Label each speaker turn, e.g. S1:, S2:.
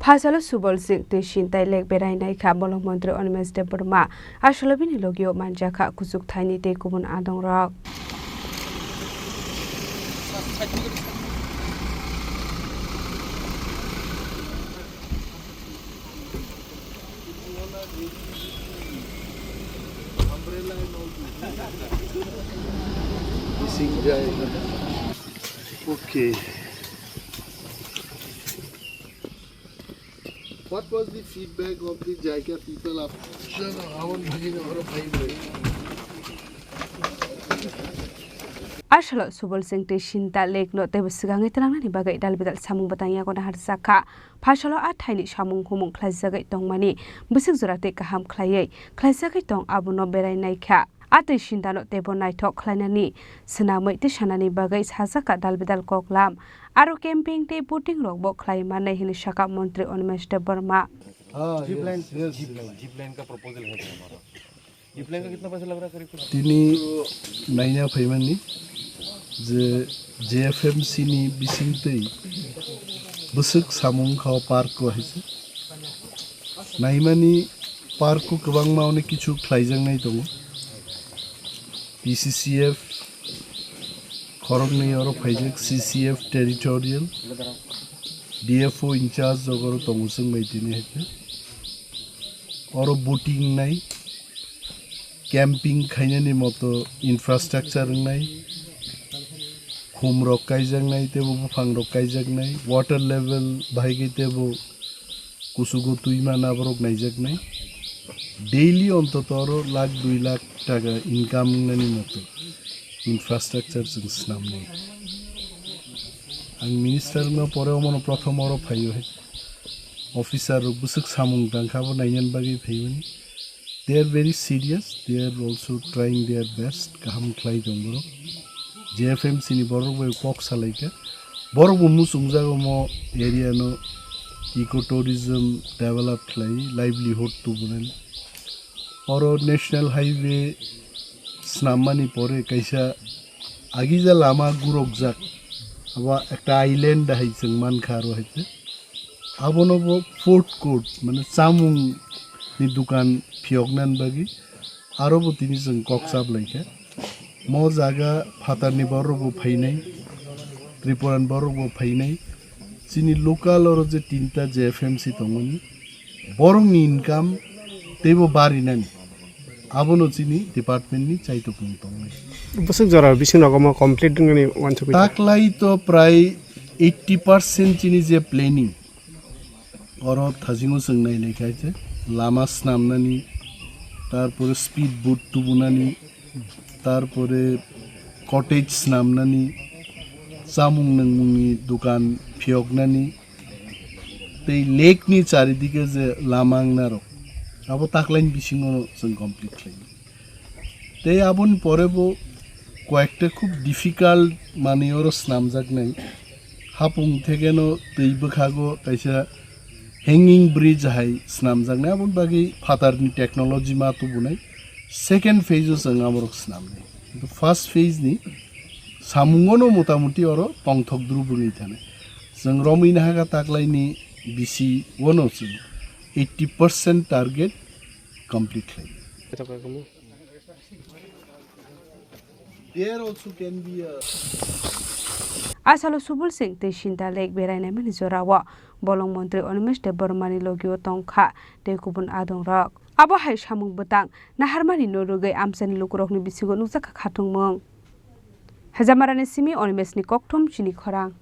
S1: Phasalo Subalsing Twisinta berainaikha Bolong Mantri Animesh Debbarma Ashalabini logio manjaka kusuk thaini te kubun adong rak.
S2: Okay. What was the feedback of the Jaika people after our meeting over 5 days?
S1: Ashala Subalsing Twisinta no Debbarma itrang ni bagai dalbidal samung batangya kona harsaka Phasalo thaini samung humung khlaijagai tongmani busik jorate kaham khlaiei khlaijagai tong abuno berainaikha Twisinta no tebo naithok khlainani senamai te sanani bagai sajaka dalbidal koklam aro camping te boating rokbo khlaimane hini saka Mantri Animesh Debbarma
S3: jeep line का proposal है हमारा jeep line का कितना पैसा लग रहा है करीब
S2: तिनी नाइना फैमानी जे जेएफएमसी नि बिसिंगतै बुसुक सामुं खाव पार्क को हैसे नाइमानी पार्क को गोबां मावने किछु ख्लाइजांनाय दङ पीसीसीएफ खरंग नि और फाइजेक सीसीएफ टेरिटोरियल डीएफओ इंचार्ज जगरो तंगसं बायदिनि हेते और बोटिंग नाय कैंपिंग खायनानि मतो इंफ्रास्ट्रक्चर नाय होम रकाइजांनाय तेबो बुफां रकाइजांनाय वाटर लेवल बाहायगे तेबो कुसुगो तुइमा नाबरक नायजागनाय डेली अंततः लाख 2 लाख टाका इनकाम नानि मतो इंफ्रास्ट्रक्चर जों स्नामनाय आं मिनिस्टार न परेव मन प्रथम और फायो है ऑफिसर बुसुक सामुं दांखाबो नायनान बागै फायोमोन they are very serious they are also trying their best kaham khlai dongro JFMC ni borok bai kok salaika borok mu sungjago mo area no ecotourism develop khlai livelihood to bunen oro national highway snamani pore kaisa agija lama gurokjak aba ekta island haising man kharo haite abonobo food court mane samung ni dukan फियगनान बागी आरोबो तिनी जों कक्साब लायखा म जागा फातारनि बरबो फाइनाय त्रिपुरान बरबो फाइनाय चिनि local और जे तीनटा जेएफएमसी दंमोन बरंनि income तेबो बारिनानि आबोनो चिनि department नि चाइतो पुं दंनाय
S4: बसक जरा बिसिं नगमा कमप्लीट दंनि वान सो
S2: ताकलाई तो प्राय 80% चिनि जे प्लेनिंग और थाजिङो जों नायनायखाय जे लामा स्नामनानि तारपरे स्पीड बोट टुबुनानि तारपरे कटेज स्नामनानि जामुं नंमुंनि दुकान फियगनानि तै लेकनि चारिदिके जे लामांनारो आबो ताकलाइन बिसिङो जों कमप्लीट खालामो तै आबोन परेबो कয়েকটা খুব डिफिकाल्ट माने और स्नामजागनाय हापुं थेगेनो दै बोखागो कायसा हैंगिंग ब्रिज है स्नामजांनाय आबोन बागै फातारनि टेक्नोलॉजी मा तो बुनाय सेकेंड फेज जों आमरक स्नामनाय तो फर्स्ट फेज नि सामुंगनो मोटामुटी और पंगथकद्रु बुङै थानाय जों रमिना हागा ताकलायनि बिसि वनो जों 80% टारगेट कंप्लीट खालाय There also can be a
S1: Asalo Subalsing Twisinta berainaimani jorawa Bolong Mantri Animesh Debbarma ni logio tongkha te kubun adong rak abo hai samung butang naharmani norugai amsani lukurokni bisigo nukjaka khatungmung hajamarani simi Animesh ni kokthom Chini Khorang